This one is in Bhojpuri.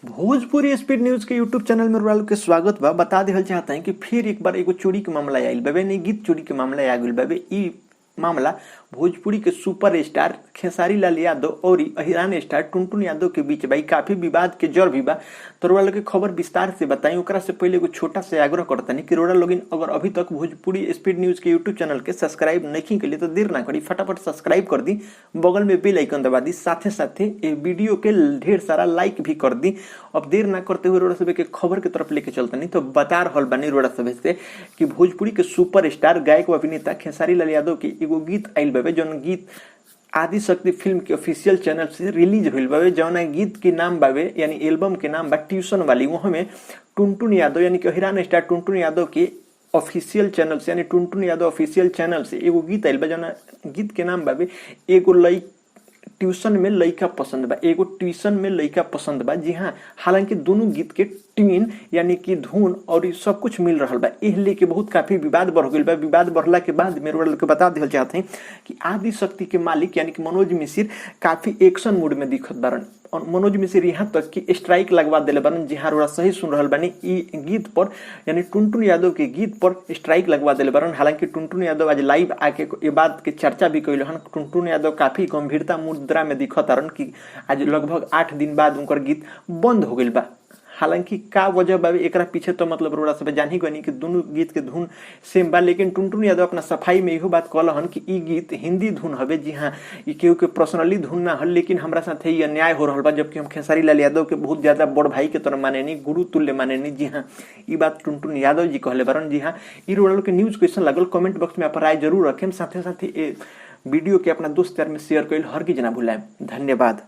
भोजपुरी स्पीड न्यूज के यूट्यूब चैनल में रउआ लोग के स्वागत बा। बता देहल चाहता है कि फिर एक बार एगो चोरी के मामला आयल बाबे, नहीं गीत चोरी के मामला आ गइल बाबे। ई मामला भोजपुरी के सुपर स्टार खेसारी लाल यादव और अहिरान स्टार टुनटुन यादव के बीच भाई काफी विवाद के जड़ भी बा। तो रउआ लोग के खबर विस्तार से बताई। ओकरा से पहले एगो छोटा से आग्रह करतनी कि रउआ लोग अगर अभी तक भोजपुरी स्पीड न्यूज के यूट्यूब चैनल के सब्सक्राइब नहीं के लिए तो देर ना करी, फटाफट सब्सक्राइब कर दी, बगल में बेल आइकन दबा दी, साथे साथे ये वीडियो के ढेर सारा लाइक भी कर दी। अब देर ना करते हुए रोड़ा सभे के खबर के तरफ लेके चलता नहीं तो बता रहल बानी रोड़ा सभे से कि भोजपुरी के सुपर स्टार गायक व अभिनेता खेसारी लाल यादव के एगो गीत आइल बाबे, जौन गीत आदि शक्ति फिल्म के ऑफिशियल चैनल से रिलीज हुई बाबे। जौन गीत के नाम बाबे यानी एल्बम के नाम बा ट्यूशन वाली। वहाँ में टुनटुन यादव यानी कि अहिरान स्टार टुनटुन यादव के ऑफिशियल चैनल से यानी टुनटुन यादव ऑफिशियल चैनल से एगो गीत आइल बा। जौन गीत के नाम बाबे एगो ट्यूशन में लइका पसंद बा, एगो ट्यूशन में लइका पसंद बा। जी हाँ, हालांकि दोनों गीत के ट्यून यानी कि धुन और सब कुछ मिल रहा बा। एह लेके बहुत काफी विवाद बढ़ गइल बा। विवाद बढ़ला के बाद मेरे लोग के बता देल चाहते हैं कि आदि शक्ति के मालिक यानी कि मनोज मिश्र काफी एक्शन मूड में दिखत बारन। और मनोज मिश्र यहाँ तक कि स्ट्राइक लगवा दिले बारन। जी हाँ, रोड़ा सही सुन रहल बानी। ई गीत पर यानी टुनटुन यादव के गीत पर स्ट्राइक लगवा दिले बारन। हालांकि टुनटुन यादव आज लाइव आके ये बात के चर्चा भी कैल हन। टुनटुन यादव काफी गंभीरता मुद्रा में दिखत तारन कि आज लगभग 8 दिन बाद उनकर गीत बंद हो गइल बा। हालांकि का वजह बा एकरा पीछे तो मतलब रोड़ा सब जान ही गनी कि दोनों गीत के धुन सेम बा। लेकिन टुनटुन यादव अपना सफाई में इहो बात कहल हन कि ई गीत हिंदी धुन हवे। जी हाँ, ई केहू के पर्सनली धुन ना हल, लेकिन हमरा साथे ये अन्याय हो रहल बा। जबकि हम खेसारी लाल यादव के बहुत ज्यादा बड़ भाई के तरह मानेनी, गुरु तुल्य मानेनी। जी हाँ, ई बात टुनटुन यादव जी कहले बारन। जी हाँ, ई रोड़ा के न्यूज क्वेश्चन लागल कमेंट बॉक्स में आप राय जरूर रखें। साथे साथे वीडियो के अपना दोस्त यार में शेयर कइल हर की जना भुलाएं। धन्यवाद।